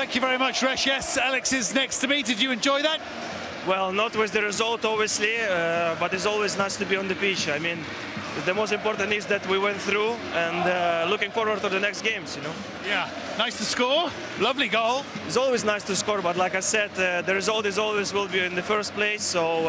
Thank you very much, Resh. Yes, Alex is next to me. Did you enjoy that? Well, not with the result, obviously, but it's always nice to be on the pitch. I mean, the most important is that we went through, and looking forward to the next games, you know. Yeah, nice to score. Lovely goal. It's always nice to score, but like I said, the result is always will be in the first place. So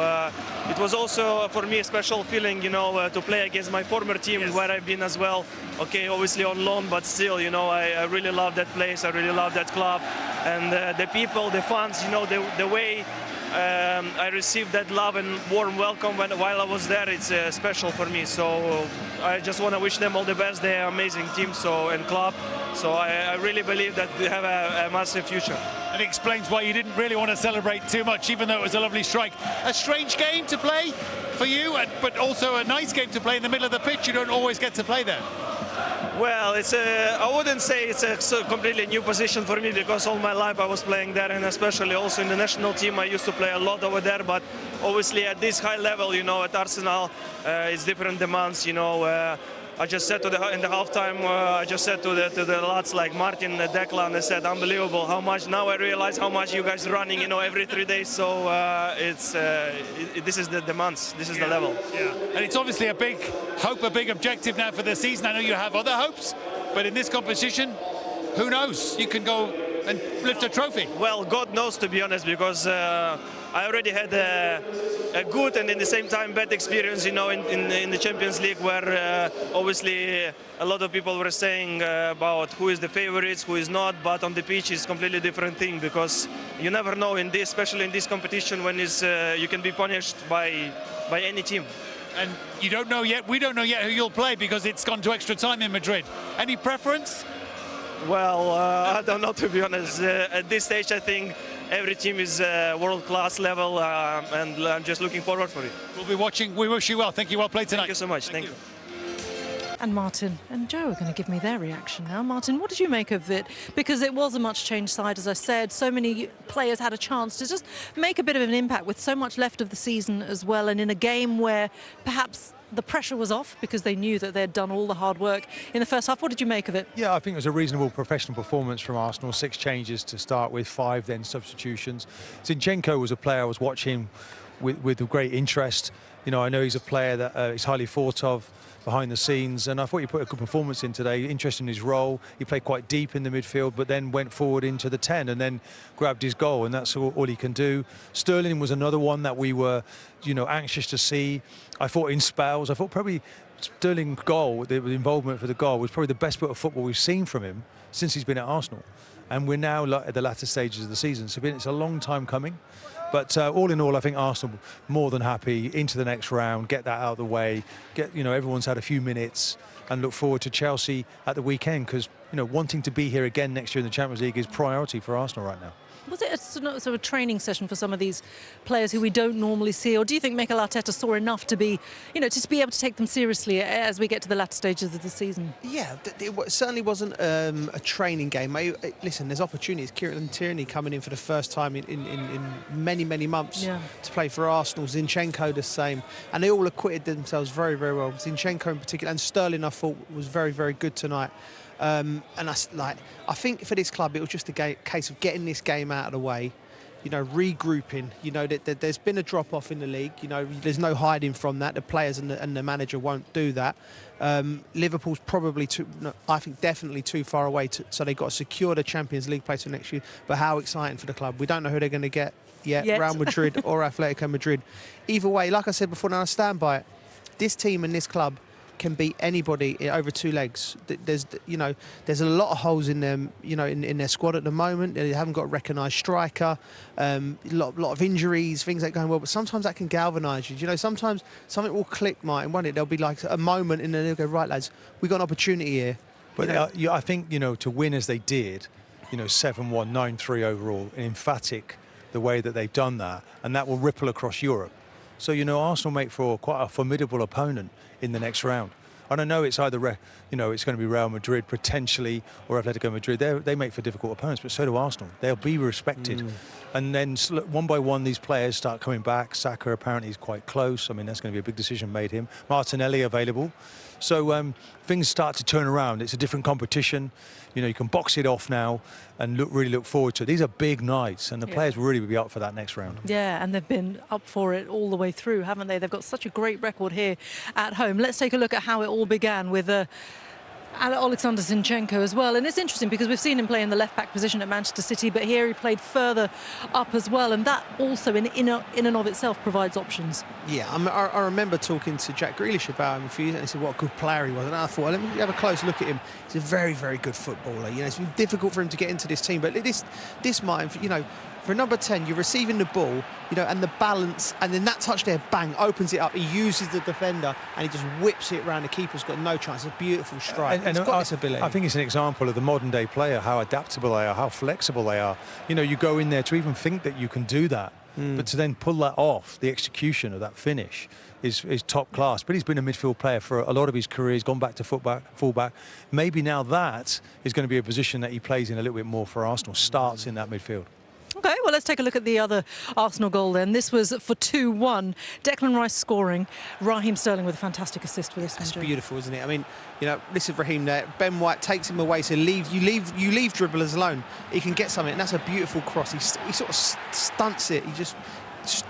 it was also for me a special feeling, you know, to play against my former team, yes, where I've been as well. Okay, obviously on loan, but still, you know, I really love that place. I really love that club, and the people, the fans, you know, the way I received that love and warm welcome while I was there. It's special for me. So I just want to wish them all the best. They're an amazing team and club. So I really believe that they have a massive future. And it explains why you didn't really want to celebrate too much, even though it was a lovely strike. A strange game to play for you, but also a nice game to play in the middle of the pitch. You don't always get to play there. Well, I wouldn't say it's a completely new position for me, because all my life I was playing there, and especially also in the national team I used to play a lot over there. But obviously at this high level, you know, at Arsenal, it's different demands, you know. I just said in the halftime, I just said to the lads like Martin, Declan, I said, unbelievable how much. Now I realize how much you guys running, you know, every 3 days. So this is the demands, this is the level. Yeah, and it's obviously a big hope, a big objective now for the season. I know you have other hopes, but in this competition, who knows? You can go and lift a trophy. Well, God knows, to be honest, because I already had a good and in the same time bad experience, you know, in the Champions League, where obviously a lot of people were saying about who is the favorites, who is not, but on the pitch is completely different thing, because you never know in this, especially in this competition, when you can be punished by any team. And you don't know yet, we don't know yet who you'll play, because it's gone to extra time in Madrid. Any preference? Well, I don't know, to be honest. At this stage, I think every team is world-class level, and I'm just looking forward for it. We'll be watching. We wish you well. Thank you. Well played tonight. Thank you so much. Thank you. And Martin and Joe are going to give me their reaction now. Martin, what did you make of it? Because it was a much changed side, as I said. So many players had a chance to just make a bit of an impact with so much left of the season as well, and in a game where perhaps the pressure was off because they knew that they'd done all the hard work in the first half. What did you make of it? Yeah, I think it was a reasonable professional performance from Arsenal. 6 changes to start with, 5 then substitutions. Zinchenko was a player I was watching with great interest. You know, I know he's a player that is highly thought of behind the scenes, and I thought he put a good performance in today. Interested in his role. He played quite deep in the midfield, but then went forward into the 10 and then grabbed his goal, and that's all he can do. Sterling was another one that we were, you know, anxious to see. I thought in spells, I thought probably Sterling's goal, the involvement for the goal, was probably the best bit of football we've seen from him since he's been at Arsenal. And we're now at the latter stages of the season, so it's a long time coming. But all in all, I think Arsenal more than happy into the next round, get that out of the way, you know, everyone's had a few minutes, and look forward to Chelsea at the weekend, because, you know, wanting to be here again next year in the Champions League is priority for Arsenal right now. Was it a sort of a training session for some of these players who we don't normally see, or do you think Mikel Arteta saw enough to be, you know, to be able to take them seriously as we get to the latter stages of the season? Yeah, it certainly wasn't a training game. Listen, there's opportunities. Kieran Tierney coming in for the first time in many, many months to play for Arsenal. Zinchenko the same, and they all acquitted themselves very, very well. Zinchenko in particular, and Sterling I thought was very, very good tonight. And I think for this club, it was just a case of getting this game out of the way, you know, regrouping. You know, that there's been a drop-off in the league. You know, there's no hiding from that. The players and the manager won't do that. Liverpool's probably I think definitely too far away, so they've got to secure the Champions League place for next year. But how exciting for the club. We don't know who they're going to get yet, Real Madrid or Atletico Madrid. Either way, like I said before, now I stand by it. This team and this club can beat anybody over 2 legs. There's a lot of holes in them, you know, in their squad at the moment. They haven't got a recognised striker, a lot of injuries, things ain't going well, but sometimes that can galvanise you. You know, sometimes something will click, Martin, won't it? There'll be like a moment and then they'll go, right, lads, we got an opportunity here. But I think, you know, to win as they did, you know, 7-1, 9-3 overall, and emphatic the way that they've done that, and that will ripple across Europe. So, you know, Arsenal make for quite a formidable opponent in the next round. And I know it's either, you know, it's going to be Real Madrid potentially or Atletico Madrid. They make for difficult opponents, but so do Arsenal. They'll be respected. And then one by one, these players start coming back. Saka apparently is quite close. I mean, that's going to be a big decision made him. Martinelli available. So things start to turn around. It's a different competition. You know, you can box it off now and really look forward to it. These are big nights, and the players will really be up for that next round. Yeah, and they've been up for it all the way through, haven't they? They've got such a great record here at home. Let's take a look at how it all began with Oleksandr Zinchenko as well. And it's interesting because we've seen him play in the left-back position at Manchester City, but here he played further up as well, and that also in and of itself provides options. Yeah, I remember talking to Jack Grealish about him a few years ago, and he said what a good player he was. And I thought, let me have a close look at him. He's a very, very good footballer. You know, it's been difficult for him to get into this team, but this might, you know, for number 10, you're receiving the ball, you know, and the balance, and then that touch there, bang, opens it up. He uses the defender, and he just whips it around. The keeper's got no chance. It's a beautiful strike. And it's got this ability. I think it's an example of the modern-day player, how adaptable they are, how flexible they are. You know, you go in there to even think that you can do that, but to then pull that off, the execution of that finish is top class. But he's been a midfield player for a lot of his career. He's gone back to fullback. Maybe now that is going to be a position that he plays in a little bit more for Arsenal, starts in that midfield. OK, well, let's take a look at the other Arsenal goal then. This was for 2-1. Declan Rice scoring. Raheem Sterling with a fantastic assist for this one. It's beautiful, isn't it? I mean, you know, this is Raheem there. Ben White takes him away, so you leave dribblers alone. He can get something, and that's a beautiful cross. He sort of stunts it. He just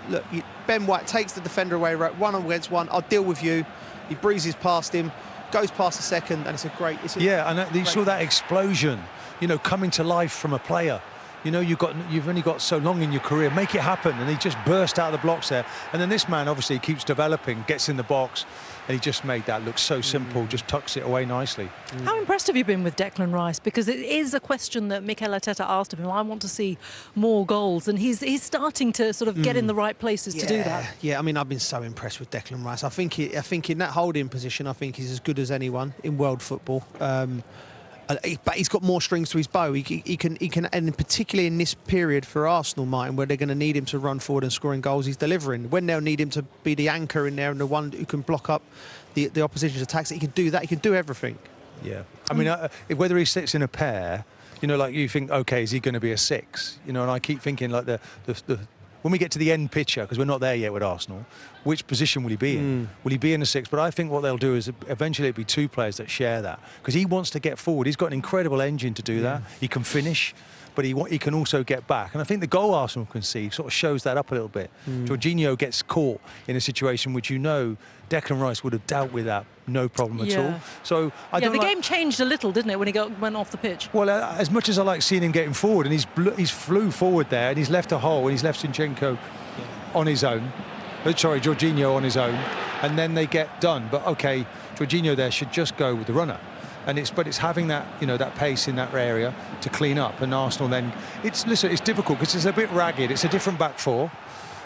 look. Ben White takes the defender away, right, 1 against 1. I'll deal with you. He breezes past him, goes past the second, and it's a great. You saw that explosion, you know, coming to life from a player. You know, you've only got so long in your career. Make it happen. And he just burst out of the blocks there. And then this man obviously keeps developing, gets in the box, and he just made that look so simple, just tucks it away nicely. How impressed have you been with Declan Rice? Because it is a question that Mikel Arteta asked of him. I want to see more goals. And he's starting to sort of get in the right places to do that. Yeah, I mean, I've been so impressed with Declan Rice. I think in that holding position, I think he's as good as anyone in world football. But he's got more strings to his bow. He can, and particularly in this period for Arsenal, Martin, where they're going to need him to run forward and scoring goals, he's delivering. When they'll need him to be the anchor in there and the one who can block up the opposition's attacks, he can do that. He can do everything. Yeah, I mean, whether he sits in a pair, you know, like you think, okay, is he going to be a 6? You know, and I keep thinking like the when we get to the end picture, because we're not there yet with Arsenal, which position will he be in? Will he be in the 6? But I think what they'll do is eventually it'll be 2 players that share that, because he wants to get forward. He's got an incredible engine to do that. He can finish, but he can also get back. And I think the goal Arsenal concede sort of shows that up a little bit. Jorginho gets caught in a situation which, you know, Declan Rice would have dealt with that no problem at all. So the game changed a little, didn't it, when he went off the pitch? Well, as much as I like seeing him getting forward, and he's flew forward there, and he's left a hole, and he's left Zinchenko on his own. Jorginho on his own, and then they get done. But okay, Jorginho there should just go with the runner. And it's having that, you know, that pace in that area to clean up, and Arsenal then it's difficult because it's a bit ragged. It's a different back four,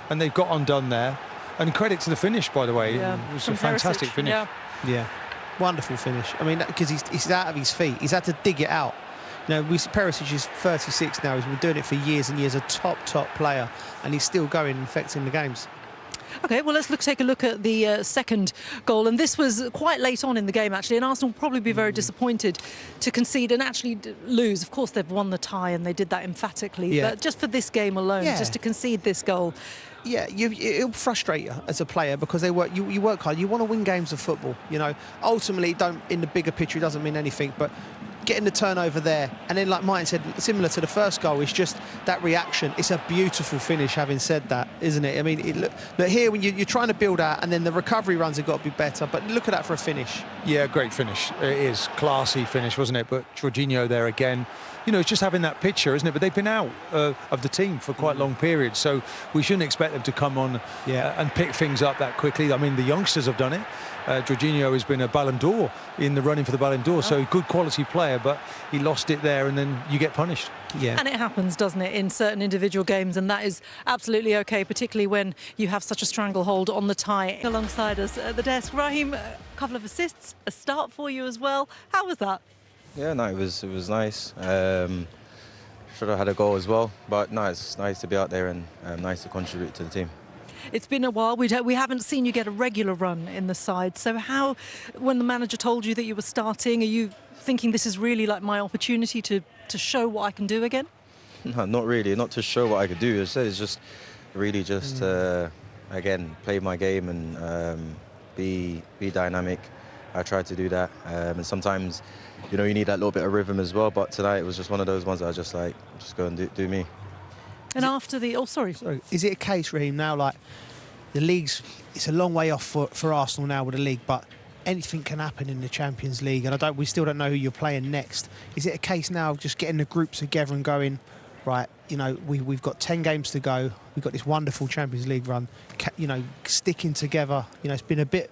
and they've got undone there. And credit to the finish, by the way. It was a fantastic finish. Yeah, wonderful finish. I mean, because he's out of his feet. He's had to dig it out. You know, Perisic is 36 now. He's been doing it for years and years. A top player, and he's still going, affecting the games. OK, well, let's take a look at the second goal. And this was quite late on in the game, actually, and Arsenal will probably be very disappointed to concede and actually lose. Of course, they've won the tie, and they did that emphatically. But just for this game alone, just to concede this goal. Yeah, it'll frustrate you as a player, because you work hard. You want to win games of football. You know, ultimately, in the bigger picture, it doesn't mean anything. But getting the turnover there, and then, like Martin said, similar to the first goal, it's just that reaction. It's a beautiful finish, having said that, isn't it? I mean, look here, when you're trying to build out, and then the recovery runs have got to be better. But look at that for a finish. Yeah, great finish. It is classy finish, wasn't it? But Jorginho there again. You know, it's just having that picture, isn't it? But they've been out of the team for quite long periods, so we shouldn't expect them to come on and pick things up that quickly. I mean, the youngsters have done it. Jorginho has been a Ballon d'Or in the running for the Ballon d'Or, so good quality player, but he lost it there, and then you get punished. Yeah. And it happens, doesn't it, in certain individual games, and that is absolutely OK, particularly when you have such a stranglehold on the tie. Alongside us at the desk, Raheem, a couple of assists, a start for you as well. How was that? Yeah, no, it was nice. Should have had a goal as well, but no, it's nice to be out there and nice to contribute to the team. It's been a while. We haven't seen you get a regular run in the side. So how, when the manager told you that you were starting, are you thinking this is really like my opportunity to show what I can do again? No, not really. Not to show what I could do. It's just really again, play my game and be dynamic. I tried to do that. And sometimes, you know, you need that little bit of rhythm as well. But tonight it was just one of those ones that I was just like, just go and do me. And after the... Oh, sorry. Is it a case, Raheem, now, like, the league's... It's a long way off for Arsenal now with the league, but anything can happen in the Champions League, and we still don't know who you're playing next. Is it a case now of just getting the groups together and going, right, you know, we've got 10 games to go, we've got this wonderful Champions League run, you know, sticking together? You know, it's been a bit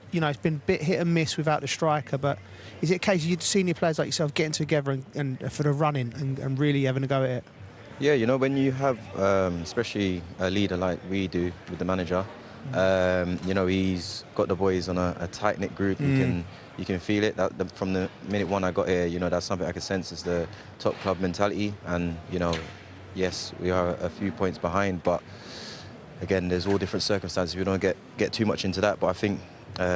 hit and miss without the striker, but is it a case of you senior players like yourself getting together and for the running and really having a go at it? Yeah, you know, when you have, especially a leader like we do with the manager, you know, he's got the boys on a tight-knit group. You can feel it. From the minute one I got here, you know, that's something I could sense is the top club mentality. And, you know, yes, we are a few points behind, but again, there's all different circumstances. We don't get too much into that, but I think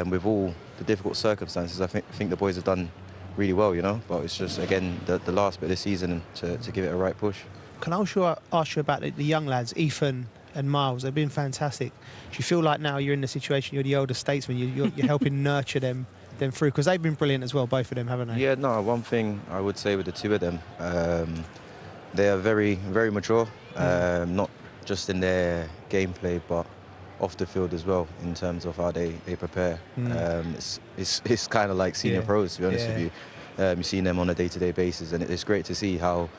with all the difficult circumstances, I think the boys have done really well, you know. But it's just, again, the last bit of the season to give it a right push. Can I also ask you about the young lads, Ethan and Miles? They've been fantastic. Do you feel like now you're in the situation, you're the older statesman, you're helping nurture them through? Because they've been brilliant as well, both of them, haven't they? Yeah, no, one thing I would say with the two of them, they are very, very mature, not just in their gameplay, but off the field as well, in terms of how they prepare. It's kind of like senior pros, to be honest with you. You've seen them on a day-to-day basis, and it's great to see how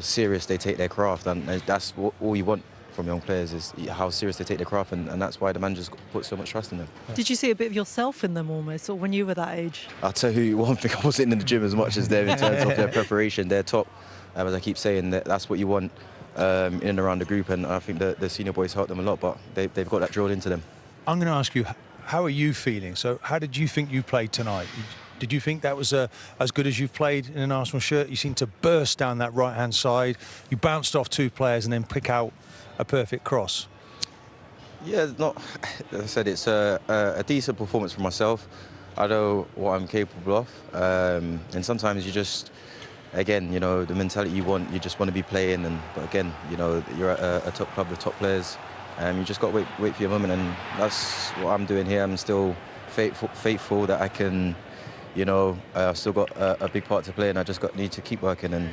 serious they take their craft, and that's all you want from young players, is how serious they take their craft, and that's why the managers put so much trust in them. Did you see a bit of yourself in them almost, or when you were that age? I'll tell you one thing, I wasn't in the gym as much as them in terms of their preparation. They're top, as I keep saying, that's what you want in and around the group, and I think the senior boys help them a lot, but they've got that drilled into them. I'm going to ask you, how are you feeling? So how did you think you played tonight? Did you think that was as good as you've played in an Arsenal shirt? You seemed to burst down that right-hand side. You bounced off two players and then pick out a perfect cross. Yeah, not. As I said, it's a decent performance for myself. I know what I'm capable of, and sometimes you just, again, you know, the mentality you just want to be playing. But again, you know, you're at a top club with top players, and you just got to wait for your moment, and that's what I'm doing here. I'm still faithful that I can. You know, I've still got a big part to play, and I just need to keep working. And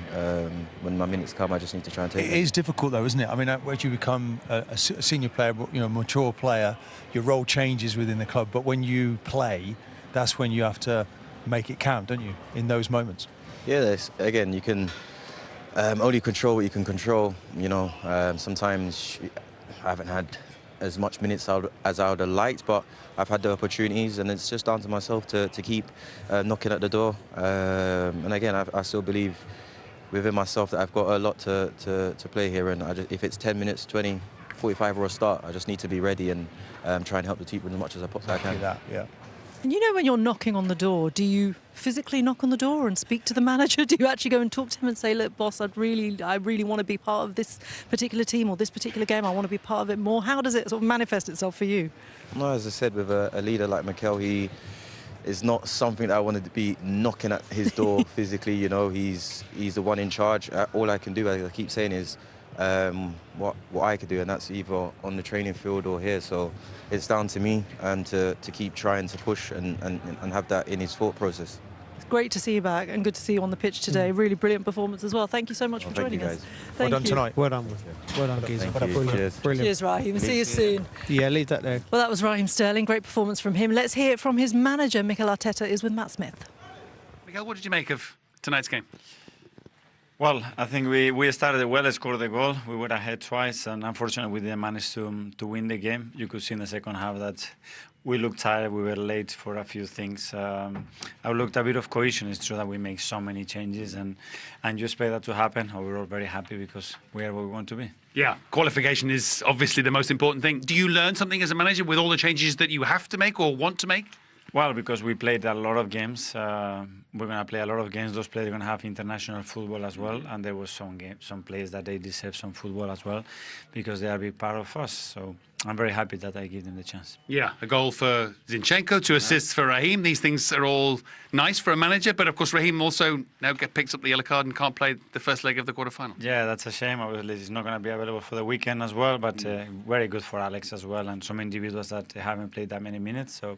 when my minutes come, I just need to try and take it. It is difficult, though, isn't it? I mean, as you become a senior player, you know, mature player, your role changes within the club. But when you play, that's when you have to make it count, don't you? In those moments. Yeah. Again, you can only control what you can control. You know, sometimes I haven't had as much minutes as I would have liked, but I've had the opportunities, and it's just down to myself to keep knocking at the door. And again, I still believe within myself that I've got a lot to play here, and if it's 10 minutes, 20, 45 or a start, I just need to be ready and try and help the team as much as I possibly can. Yeah. And you know, when you're knocking on the door, do you physically knock on the door and speak to the manager? Do you actually go and talk to him and say, look, boss, I really want to be part of this particular team or this particular game, I want to be part of it more? How does it sort of manifest itself for you? No, as I said, with a leader like Mikel, he is not something that I wanted to be knocking at his door physically. You know, he's the one in charge. All I can do, as I keep saying, is what I could do, and that's either on the training field or here. So it's down to me to keep trying to push and have that in his thought process. It's great to see you back, and good to see you on the pitch today. Really brilliant performance as well. Thank you so much for joining us. Well done tonight. Well done, Geezer. Cheers. Brilliant. Cheers, Raheem. See you soon. Yeah, leave that there. Well, that was Raheem Sterling. Great performance from him. Let's hear it from his manager. Mikel Arteta is with Matt Smith. Mikel, what did you make of tonight's game? Well, I think we started well, scored the goal. We were ahead twice, and unfortunately we didn't manage to win the game. You could see in the second half that we looked tired. We were late for a few things. I looked a bit of cohesion. It's true that we make so many changes, and you expect that to happen. We're all very happy because we are where we want to be. Yeah, qualification is obviously the most important thing. Do you learn something as a manager with all the changes that you have to make or want to make? Well, because we played a lot of games, we're going to play a lot of games. Those players are going to have international football as well, and there was some players that they deserve some football as well, because they are a big part of us. So I'm very happy that I give them the chance. Yeah, a goal for Zinchenko, 2 assists for Raheem. These things are all nice for a manager, but of course Raheem also now picks up the yellow card and can't play the first leg of the quarter-final. Yeah, that's a shame. Obviously, he's not going to be available for the weekend as well, but very good for Alex as well, and some individuals that haven't played that many minutes. So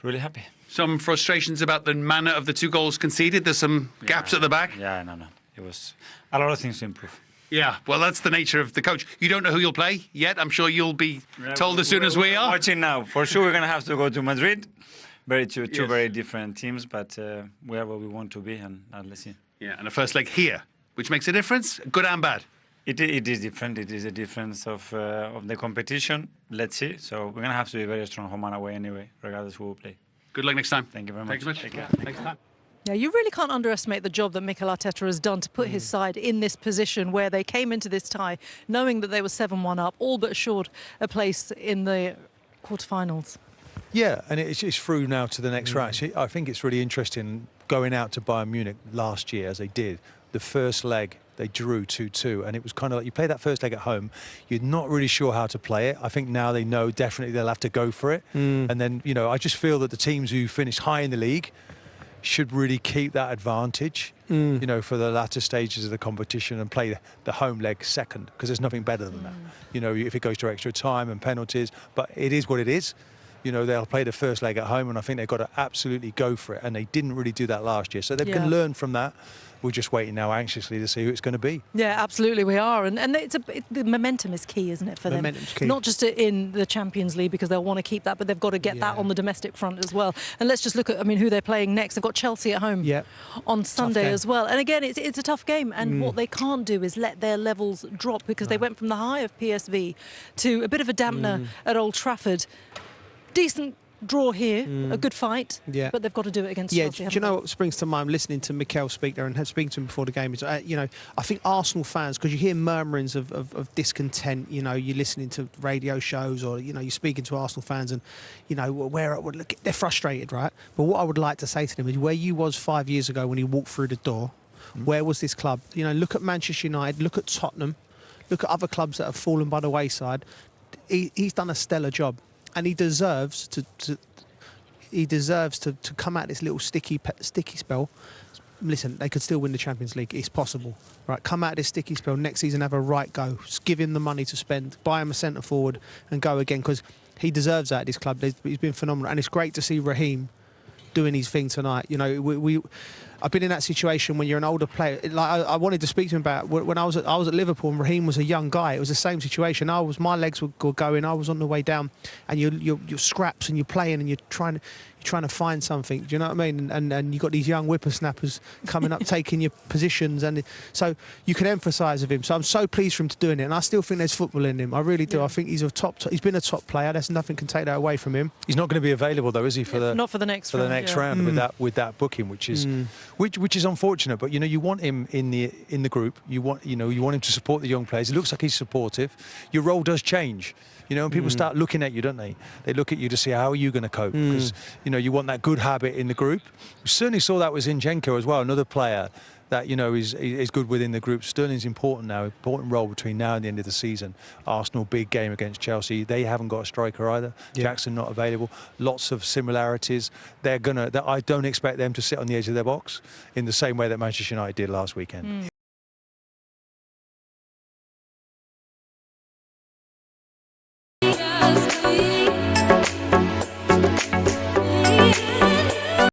really happy. Some frustrations about the manner of the 2 goals conceded. There's some gaps at the back. Yeah, no. It was a lot of things to improve. Yeah, well, that's the nature of the coach. You don't know who you'll play yet. I'm sure you'll be told as soon as we are. Watching now. For sure, we're going to have to go to Madrid. Two very different teams, but we are where we want to be, and let's see. Yeah, and a first leg here, which makes a difference, good and bad. It is different. It is a difference of the competition. Let's see. So we're going to have to be very strong home and away anyway, regardless who we play. Good luck next time. Thank you very much. Thanks so much. Take care. Next time. Yeah, you really can't underestimate the job that Mikel Arteta has done to put his side in this position where they came into this tie knowing that they were 7-1 up, all but assured a place in the quarterfinals. Yeah, and it's through now to the next round. I think it's really interesting going out to Bayern Munich last year, as they did. The first leg, they drew 2-2, and it was kind of like you play that first leg at home, you're not really sure how to play it. I think now they know definitely they'll have to go for it. And then, you know, I just feel that the teams who finish high in the league should really keep that advantage, you know, for the latter stages of the competition and play the home leg second, because there's nothing better than that. You know, if it goes to extra time and penalties, but it is what it is. You know, they'll play the first leg at home, and I think they've got to absolutely go for it, and they didn't really do that last year. So they can learn from that. We're just waiting now anxiously to see who it's going to be. Yeah, absolutely we are. And the momentum is key, isn't it, for them? Momentum's key. Not just in the Champions League, because they'll want to keep that, but they've got to get that on the domestic front as well. And let's just look at, I mean, who they're playing next. They've got Chelsea at home on Sunday as well. And again, it's a tough game. And what they can't do is let their levels drop, because they went from the high of PSV to a bit of a dampener at Old Trafford. Decent draw here, a good fight, but they've got to do it against Chelsea. Do you know what springs to mind listening to Mikel speak there and speaking to him before the game is, you know, I think Arsenal fans, because you hear murmurings of discontent, you know, you're listening to radio shows or, you know, you're speaking to Arsenal fans and, you know, they're frustrated, right? But what I would like to say to them is where you was 5 years ago when you walked through the door, where was this club? You know, look at Manchester United, look at Tottenham, look at other clubs that have fallen by the wayside. He's done a stellar job. And he deserves to come out this little sticky spell. Listen, they could still win the Champions League. It's possible, right? Come out of this sticky spell next season, have a right go. Just give him the money to spend, buy him a centre forward, and go again, because he deserves that at this club. He's been phenomenal, and it's great to see Raheem doing his thing tonight. You know, I've been in that situation when you're an older player. Like I wanted to speak to him about when I was at Liverpool and Raheem was a young guy. It was the same situation. My legs were going. I was on the way down, and you're scraps and you're playing and you're trying to find something. Do you know what I mean? And you've got these young whippersnappers coming up, taking your positions, and so you can emphasise with him. So I'm so pleased for him to doing it, and I still think there's football in him. I really do. I think he's he's been a top player. There's nothing can take that away from him. He's not going to be available though, is he? Not for the next round with that booking, which is unfortunate. But you know, you want him in the group. You want him to support the young players. It looks like he's supportive. Your role does change. You know, and people start looking at you, don't they? They look at you to see how are you going to cope, because you know you want that good habit in the group. We certainly saw that with Zinchenko as well, another player that, you know, is good within the group. Sterling's important role between now and the end of the season. Arsenal, big game against Chelsea. They haven't got a striker either. Jackson not available. Lots of similarities. I don't expect them to sit on the edge of their box in the same way that Manchester United did last weekend.